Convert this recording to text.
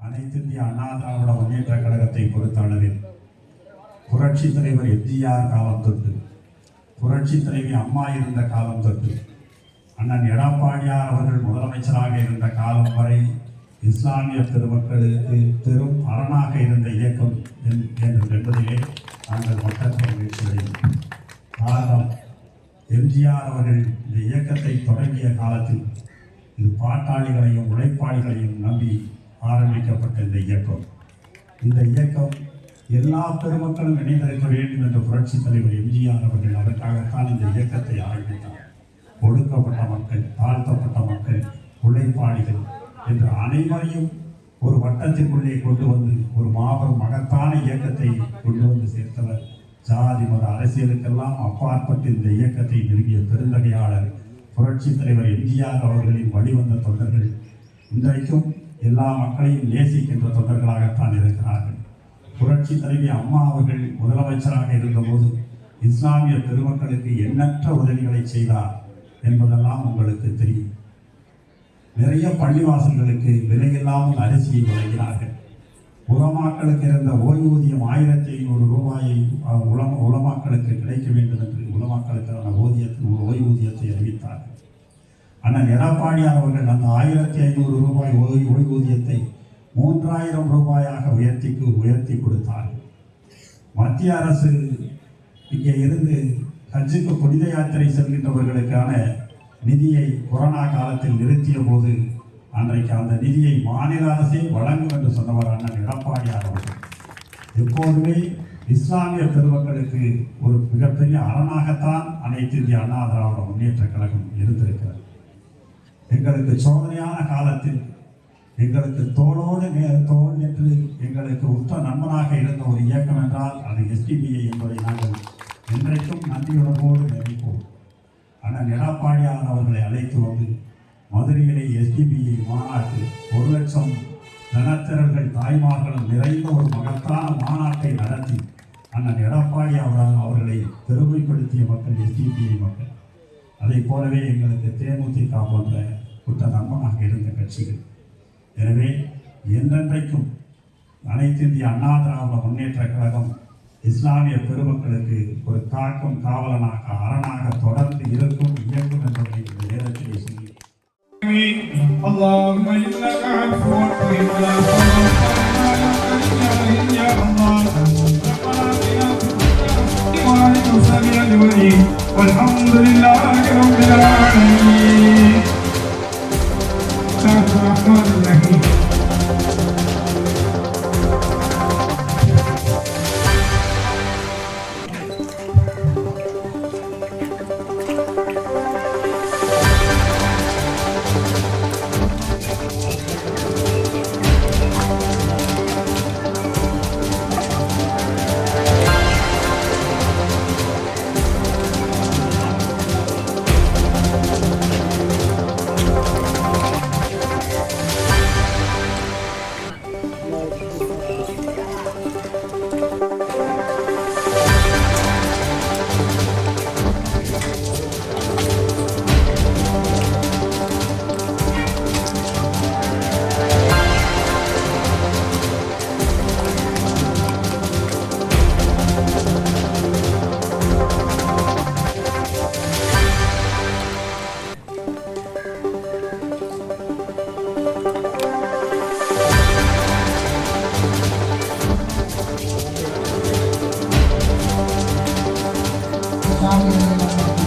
அனைத்து இந்திய அண்ணா திராவிட முன்னேற்ற கழகத்தை பொறுத்தளவில் புரட்சி தலைவர் எம்ஜிஆர் காலம் தொட்டு புரட்சி தலைவி அம்மா இருந்த காலம் தொட்டு அண்ணன் எடப்பாடியார் அவர்கள் முதலமைச்சராக இருந்த காலம் வரை இஸ்லாமிய பெருமக்களுக்கு பெரும் அரணாக இருந்த இயக்கம் என்பதிலே நாங்கள் மக்கள் மகிழ்ச்சியடையும். காரணம், எம்ஜிஆர் அவர்கள் இந்த இயக்கத்தை தொடங்கிய காலத்தில் இது பாட்டாளிகளையும் உழைப்பாளிகளையும் நம்பி ஆரம்பிக்கப்பட்ட இந்த இயக்கம் எல்லா பெருமக்களும் இணைந்திருக்க வேண்டும் என்ற புரட்சி தலைவர் எம்ஜிஆர் அவர்கள் அதற்காகத்தான் இந்த இயக்கத்தை ஆரம்பித்தார். ஒடுக்கப்பட்ட மக்கள், தாழ்த்தப்பட்ட மக்கள், உழைப்பாளிகள் என்று அனைவரையும் ஒரு வட்டத்திற்குள்ளே கொண்டு வந்து ஒரு மாபெரும் மகத்தான இயக்கத்தை கொண்டு வந்து சேர்த்தவர். ஜாதி மத அரசியலுக்கெல்லாம் அப்பாற்பட்டு இந்த இயக்கத்தை நிறுவிய பெருந்தகையாளர் புரட்சி தலைவர் எம்ஜிஆர் அவர்களின் வழிவந்த தொண்டர்கள் இன்றைக்கும் எல்லா மக்களையும் நேசிக்கின்ற தொண்டர்களாகத்தான் இருக்கிறார்கள். புரட்சி தலைவி அம்மா அவர்கள் முதலமைச்சராக இருந்தபோது இஸ்லாமிய பெருமக்களுக்கு எண்ணற்ற உதவிகளை செய்தார் என்பதெல்லாம் உங்களுக்கு தெரியும். நிறைய பள்ளிவாசல்களுக்கு விலையில்லாமல் அரிசியை வழங்கினார்கள். உலமாக்களுக்கு இருந்த ஓய்வூதியம் 1500 ரூபாயை உலமாக்களுக்கு கிடைக்க வேண்டும் என்று உலமாக்களுக்கான ஓய்வூதியத்தை அறிவித்தார்கள். அண்ணன் எடப்பாடியார் அவர்கள் அந்த 1500 ரூபாய் ஓய்வூதியத்தை 3000 ரூபாயாக உயர்த்தி கொடுத்தார்கள். மத்திய அரசு இங்கே இருந்து ஹஜ்ஜுக்கு புனித யாத்திரை செல்கின்றவர்களுக்கான நிதியை கொரோனா காலத்தில் நிறுத்திய போது அன்றைக்கு அந்த நிதியை மாநில அரசே வழங்கும் என்று சொன்னவர் அண்ணன் எடப்பாடியார் அவர்கள். எப்போதுமே இஸ்லாமிய பெருமக்களுக்கு ஒரு மிகப்பெரிய அரணாகத்தான் அனைத்து இந்திய அண்ணா திராவிட முன்னேற்ற கழகம் இருந்திருக்கிறது. எங்களுக்கு சோதனையான காலத்தில் எங்களுக்கு தோளோடு தோள் என்று எங்களுக்கு உற்ற நண்பனாக இருந்த ஒரு இயக்கம் என்றால் அது எஸ்டிபிஐ என்பதை நாங்கள் இன்றைக்கும் நன்றியுணர்வோடு நினைப்போம். ஆனால் எடப்பாடியார் அவர்களை அழைத்து வந்து மதுரையிலே எஸ்டிபிஐ மாநாட்டு 1,00,000 நனத்திரர்கள் தாய்மார்களும் நிறைந்த ஒரு மகத்தான மாநாட்டை நடத்தி அண்ணன் எடப்பாடி அவர்களை பெருமைப்படுத்திய மக்கள் எஸ்டிபிஐ மக்கள். அதை போலவே எங்களுக்கு தேமுதிக போன்ற குற்ற நண்பனாக இருந்த கட்சிகள். எனவே என்றென்றைக்கும் அனைத்து இந்திய அண்ணா திராவிட முன்னேற்ற கழகம் இஸ்லாமிய பெருமக்களுக்கு ஒரு காக்கும் காவலனாக அரணாக தொடர்ந்து இருக்கும் இயங்கும் என்பதை இந்த நேரத்திலே சொல்லி Amen.